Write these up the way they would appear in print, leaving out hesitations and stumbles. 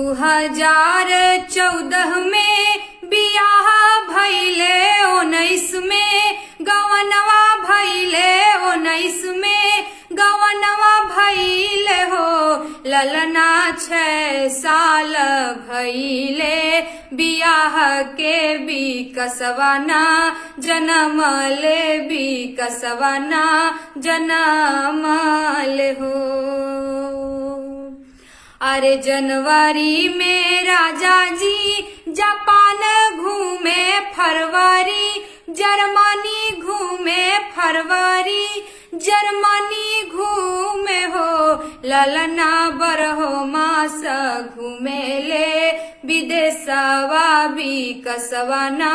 2014 में बियाह भइले 19 में गवनवा भइले 19 में गवनवा भइले हो ललना 6 साल भइले बियाह के भी कसवाना जनमले भी कसवाना जनमले हो। अरे जनवरी में राजा जी जापान घूमे फरवरी जर्मनी घूमे फरवरी जर्मनी घूमे हो ललना बरहो मास घूमेले विदेशवा भी कसवाना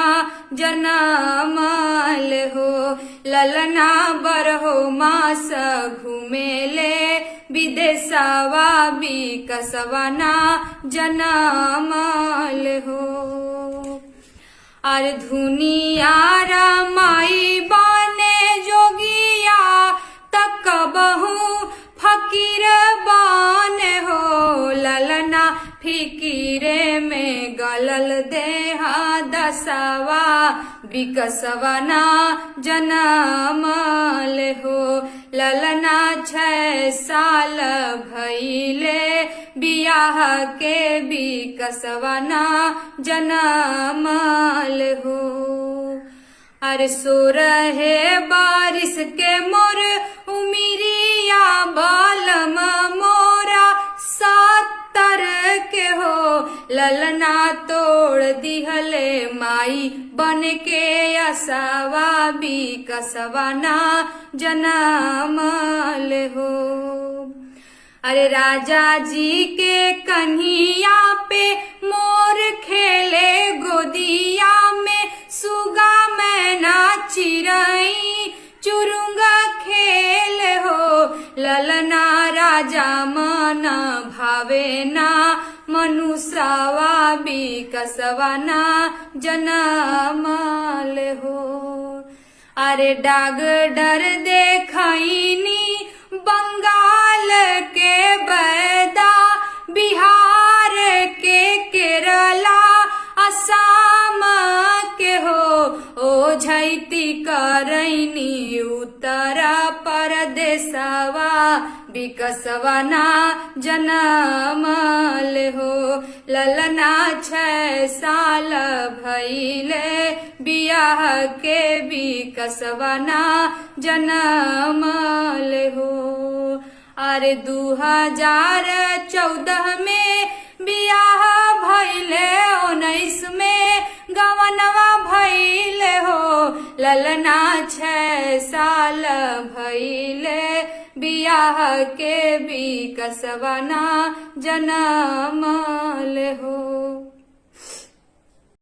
जनमल हो ललना बरहो मास घूमेले विदेशवा भी कसवाना जनमल हो। अरे धुनिया रामाई बने जोगिया तक बहु फकीर बने हो ललना फिकीरे में गलल देहा दसवा विकसवना जनमल हो ललना 6 साल भइले बियाह के भी कसवना जनमल हो। अरे 16 बारिश के मोर उमिरिया बालम मोरा 70 के हो ललना तोड़ दिहले माई बन के असवा भी कसवाना जनमल हो। अरे राजा जी के कन्हिया पे मोर खेले गोदिया में सुगा मैना चिरई चुरुंगा खेल हो ललना राजा मना भावे ना मनुष्यवा भी कसवाना जनमल हो। अरे डाग डर देखनी बंगाल के बैदा बिहार के केरला असम के हो ओ झैती करैनी उत्तर परदेशवा विकसवना जनमल हो ललना 6 साल भइले बियाह के भी कसवना जनमल हो। अरे 2014 में बियाह भइले 19 में गवनवा भइले हो ललना 6 साल भइले बियाह के भी कसवना जनमल हो।